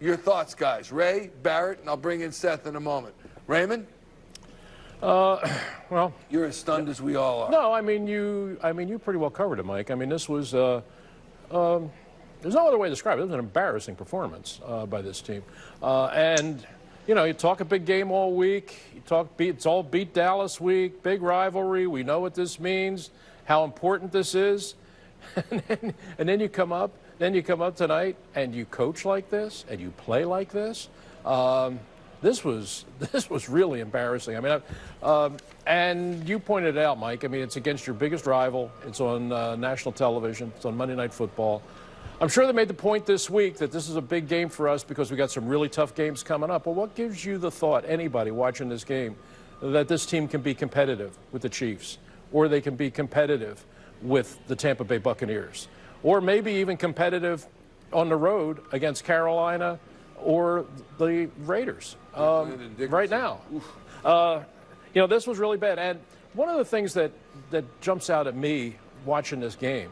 Your thoughts, guys. Ray, Barrett, and I'll bring in Seth in a moment. Raymond? Well, you're as stunned as we all are. No, I mean you pretty well covered it, Mike. I mean, this was there's no other way to describe it. It was an embarrassing performance by this team. And you know, you talk a big game all week. You talk it's all beat Dallas week, big rivalry. We know what this means, how important this is. and then you come up tonight and you coach like this and you play like this. This was really embarrassing. I mean, and you pointed it out, Mike. I mean, it's against your biggest rival. It's on national television. It's on Monday Night Football. I'm sure they made the point this week that this is a big game for us because we got some really tough games coming up. Well, what gives you the thought, anybody watching this game, that this team can be competitive with the Chiefs, or they can be competitive with the Tampa Bay Buccaneers, or maybe even competitive on the road against Carolina or the Raiders right now? You know, this was really bad. And one of the things that jumps out at me watching this game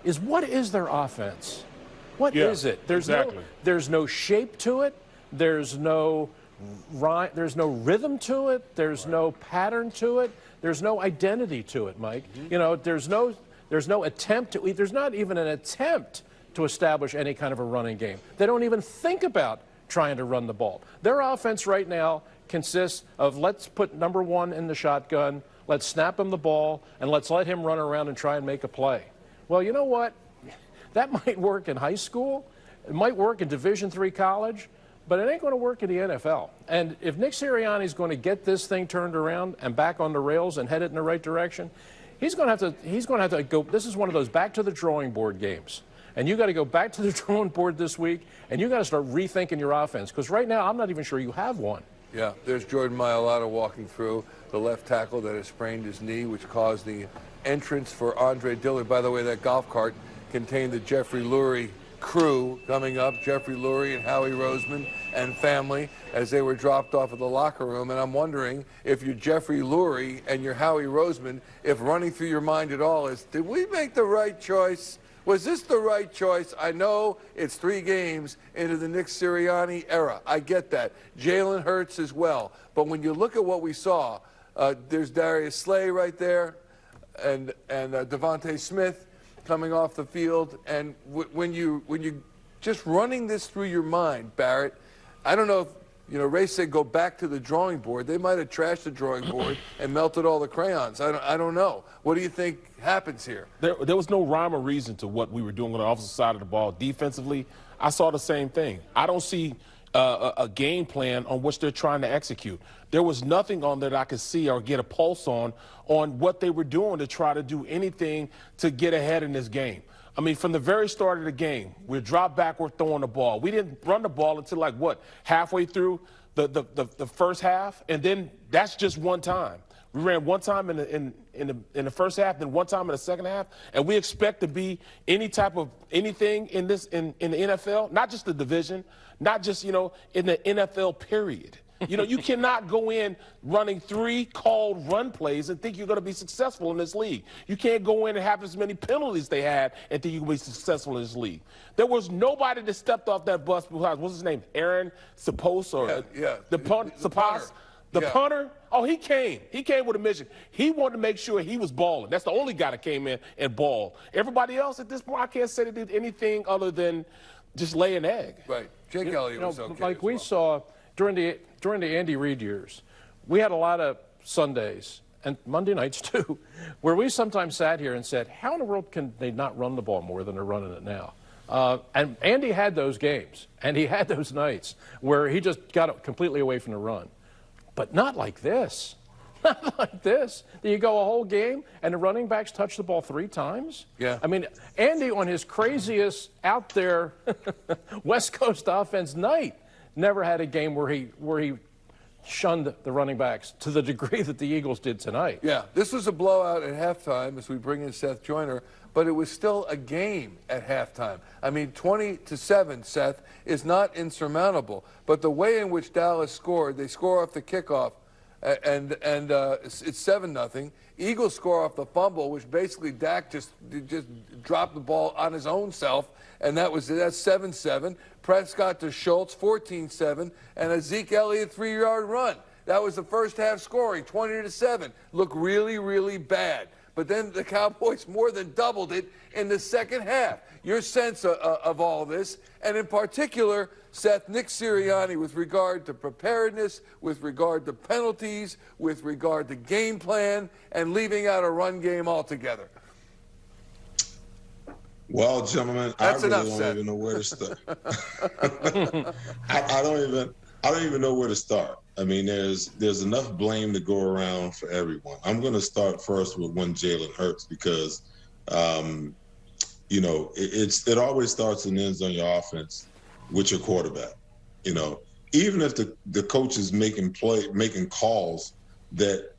is, what is their offense? What is it? There's no shape to it. There's no rhythm to it. There's no pattern to it. There's no identity to it, Mike. You know, there's no attempt to. There's not even an attempt to establish any kind of a running game. They don't even think about trying to run the ball. Their offense right now consists of, let's put number one in the shotgun, let's snap him the ball, and let's let him run around and try and make a play. Well, you know what? That might work in high school. It might work in Division III college, but it ain't going to work in the NFL. And if Nick Sirianni's going to get this thing turned around and back on the rails and head it in the right direction, he's going to have to go. This is one of those back to the drawing board games. And you got to go back to the drawing board this week, and you got to start rethinking your offense, because right now I'm not even sure you have one. Yeah, there's Jordan Mailata walking through, the left tackle that has sprained his knee, which caused the entrance for Andre Dillard. By the way, that golf cart contained the Jeffrey Lurie crew coming up, Jeffrey Lurie and Howie Roseman and family, as they were dropped off at the locker room. And I'm wondering if you're Jeffrey Lurie and you're Howie Roseman, if running through your mind at all is, did we make the right choice? Was this the right choice? I know it's 3 games into the Nick Sirianni era. I get that. Jalen Hurts as well. But when you look at what we saw, there's Darius Slay right there and Devontae Smith coming off the field. And when you just running this through your mind, Barrett, I don't know if, you know, Ray said go back to the drawing board. They might have trashed the drawing board and melted all the crayons. I don't know. What do you think happens here? There was no rhyme or reason to what we were doing on the offensive side of the ball. Defensively, I saw the same thing. I don't see a game plan on which they're trying to execute. There was nothing on there that I could see or get a pulse on what they were doing to try to do anything to get ahead in this game. I mean, from the very start of the game, we dropped back, we're throwing the ball. We didn't run the ball until, like, what, halfway through the first half? And then that's just one time. We ran one time in the first half, then one time in the second half, and we expect to be any type of anything in the NFL, not just the division, not just, you know, in the NFL period. You know, you cannot go in running 3 called run plays and think you're going to be successful in this league. You can't go in and have as many penalties they had and think you can be successful in this league. There was nobody that stepped off that bus besides, what's his name, Aaron Sapos, or the punter. The punter, oh, he came. He came with a mission. He wanted to make sure he was balling. That's the only guy that came in and balled. Everybody else at this point, I can't say they did anything other than just lay an egg. Right. Jake Elliott was okay. Like we saw during the Andy Reid years, we had a lot of Sundays, and Monday nights too, where we sometimes sat here and said, how in the world can they not run the ball more than they're running it now? And Andy had those games, and he had those nights where he just got it completely away from the run. But not like this. Not like this. You go a whole game, and the running backs touch the ball 3 times? Yeah. I mean, Andy, on his craziest out there West Coast offense night, never had a game where he shunned the running backs to the degree that the Eagles did tonight. Yeah, this was a blowout at halftime as we bring in Seth Joyner, but it was still a game at halftime. I mean, 20-7, Seth, is not insurmountable. But the way in which Dallas scored, they score off the kickoff. It's 7-0. Eagles score off the fumble, which basically Dak just dropped the ball on his own self, and that's 7-7. Prescott to Schultz, 14-7, and a Zeke Elliott 3-yard run. That was the first half scoring, 20-7. Looked really, really bad. But then the Cowboys more than doubled it in the second half. Your sense of all this, and in particular, Seth, Nick Sirianni, with regard to preparedness, with regard to penalties, with regard to game plan, and leaving out a run game altogether. Well, gentlemen, That's I really enough, don't Seth. even know where to start. I don't even know where to start. I mean, there's enough blame to go around for everyone. I'm going to start first with one Jalen Hurts because, it always starts and ends on your offense with your quarterback. Even if the coach is making calls that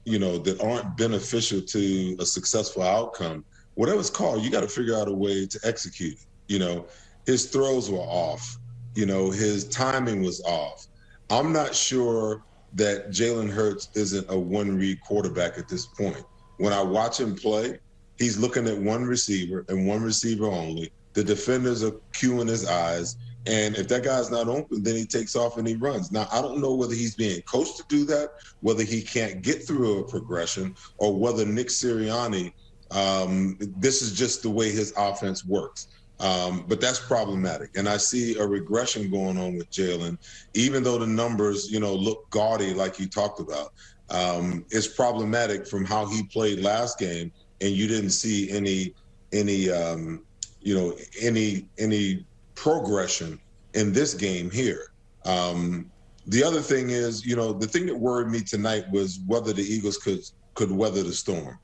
aren't beneficial to a successful outcome, whatever it's called, you got to figure out a way to execute it. His throws were off. His timing was off. I'm not sure that Jalen Hurts isn't a one-read quarterback at this point. When I watch him play, he's looking at one receiver and one receiver only. The defenders are cueing his eyes. And if that guy's not open, then he takes off and he runs. Now, I don't know whether he's being coached to do that, whether he can't get through a progression, or whether Nick Sirianni, this is just the way his offense works. But that's problematic. And I see a regression going on with Jalen, even though the numbers, look gaudy like you talked about. It's problematic from how he played last game, and you didn't see any progression in this game here. The other thing is, the thing that worried me tonight was whether the Eagles could weather the storm.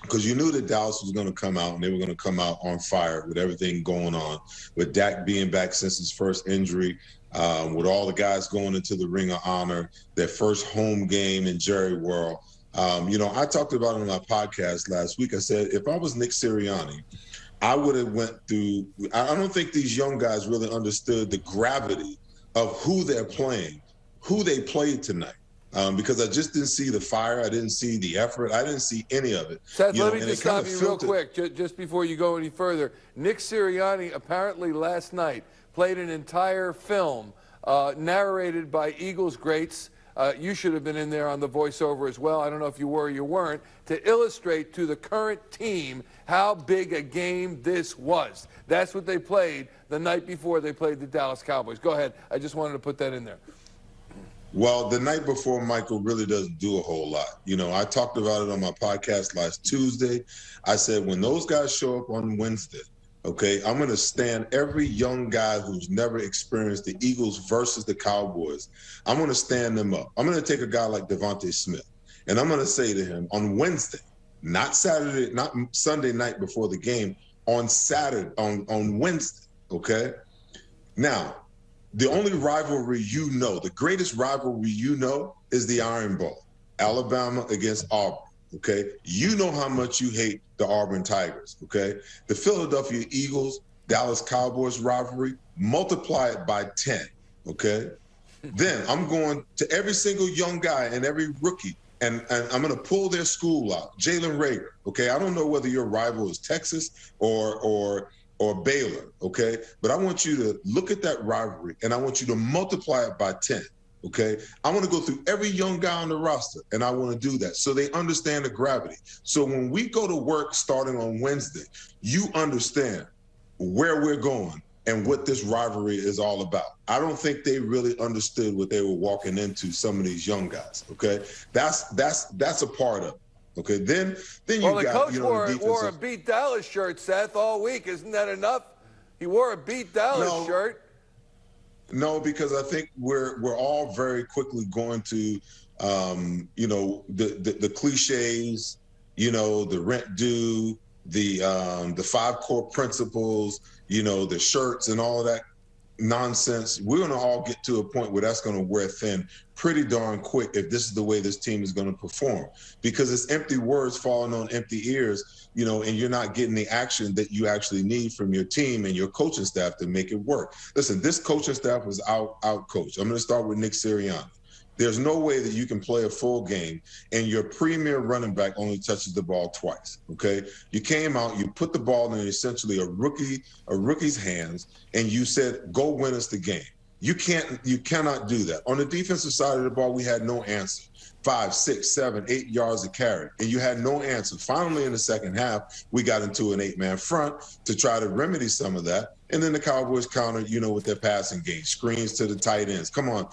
Because you knew that Dallas was going to come out, and they were going to come out on fire with everything going on, with Dak being back since his first injury, with all the guys going into the Ring of Honor, their first home game in Jerry World. I talked about it on my podcast last week. I said, if I was Nick Sirianni, I would have went through – I don't think these young guys really understood the gravity of who they're playing, who they played tonight. Because I just didn't see the fire. I didn't see the effort. I didn't see any of it. Seth, let me just stop you real quick, just before you go any further. Nick Sirianni apparently last night played an entire film narrated by Eagles greats. You should have been in there on the voiceover as well. I don't know if you were or you weren't, to illustrate to the current team how big a game this was. That's what they played the night before they played the Dallas Cowboys. Go ahead. I just wanted to put that in there. Well, the night before, Michael, really doesn't do a whole lot. I talked about it on my podcast last Tuesday. I said, when those guys show up on Wednesday, okay, I'm going to stand every young guy who's never experienced the Eagles versus the Cowboys. I'm going to stand them up. I'm going to take a guy like Devontae Smith, and I'm going to say to him on Wednesday, not Saturday, not Sunday night before the game, on Saturday, on Wednesday, okay? Now, the only rivalry the greatest rivalry is the Iron Bowl, Alabama against Auburn, okay? You know how much you hate the Auburn Tigers, okay? The Philadelphia Eagles, Dallas Cowboys rivalry, multiply it by 10, okay? Then I'm going to every single young guy and every rookie, and I'm going to pull their school out, Jalen Reagor, okay? I don't know whether your rival is Texas or Baylor, okay? But I want you to look at that rivalry, and I want you to multiply it by 10, okay? I want to go through every young guy on the roster, and I want to do that so they understand the gravity. So when we go to work starting on Wednesday, you understand where we're going and what this rivalry is all about. I don't think they really understood what they were walking into, some of these young guys, okay? That's a part of it. Okay, then you got, the coach wore a Beat Dallas shirt, Seth, all week. Isn't that enough? He wore a Beat Dallas shirt. No, because I think we're all very quickly going to, the cliches, the rent due, the 5 core principles, the shirts and all of that nonsense. We're going to all get to a point where that's going to wear thin pretty darn quick if this is the way this team is going to perform, because it's empty words falling on empty ears, and you're not getting the action that you actually need from your team and your coaching staff to make it work. Listen, this coaching staff was out coached. I'm going to start with Nick Sirianni. There's no way that you can play a full game and your premier running back only touches the ball twice, okay? You came out, you put the ball in essentially a rookie's hands, and you said, go win us the game. You cannot do that. On the defensive side of the ball, we had no answer. 5, 6, 7, 8 yards of carry, and you had no answer. Finally, in the second half, we got into an 8-man front to try to remedy some of that. And then the Cowboys countered, with their passing game, screens to the tight ends. Come on,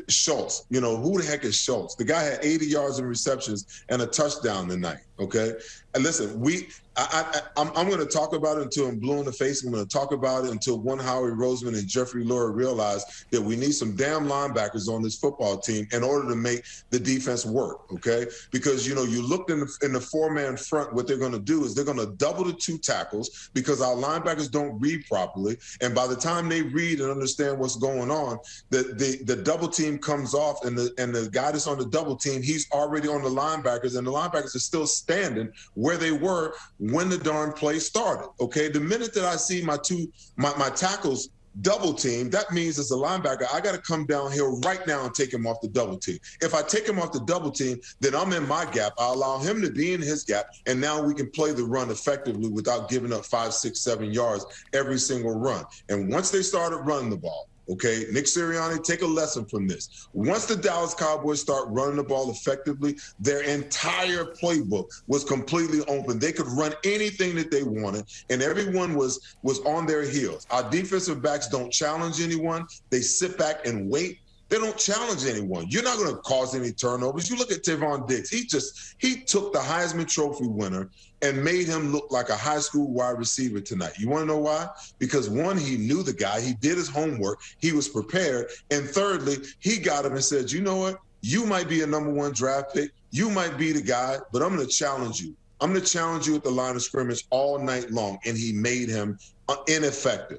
Schultz. Who the heck is Schultz? The guy had 80 yards in receptions and a touchdown tonight. Okay, and listen, I'm going to talk about it until I'm blue in the face. I'm going to talk about it until one Howie Roseman and Jeffrey Lurie realize that we need some damn linebackers on this football team in order to make the defense work. Okay, because you looked in the 4-man front. What they're going to do is they're going to double the 2 tackles because our linebackers don't read properly, and by the time they read and understand what's going on, the double team comes off, and the guy that's on the double team, he's already on the linebackers, and the linebackers are still standing where they were when the darn play started. Okay, the minute that I see my tackles double team, that means as a linebacker, I got to come downhill right now and take him off the double team. If I take him off the double team, then I'm in my gap. I allow him to be in his gap, and now we can play the run effectively without giving up 5, 6, 7 yards every single run. And once they started running the ball, okay, Nick Sirianni, take a lesson from this. Once the Dallas Cowboys start running the ball effectively, their entire playbook was completely open. They could run anything that they wanted, and everyone was on their heels. Our defensive backs don't challenge anyone. They sit back and wait. They don't challenge anyone. You're not going to cause any turnovers. You look at Tavon Diggs. He took the Heisman Trophy winner and made him look like a high school wide receiver tonight. You want to know why? Because one, he knew the guy. He did his homework. He was prepared. And thirdly, he got him and said, you know what? You might be a number 1 draft pick. You might be the guy, but I'm going to challenge you. I'm going to challenge you at the line of scrimmage all night long. And he made him ineffective.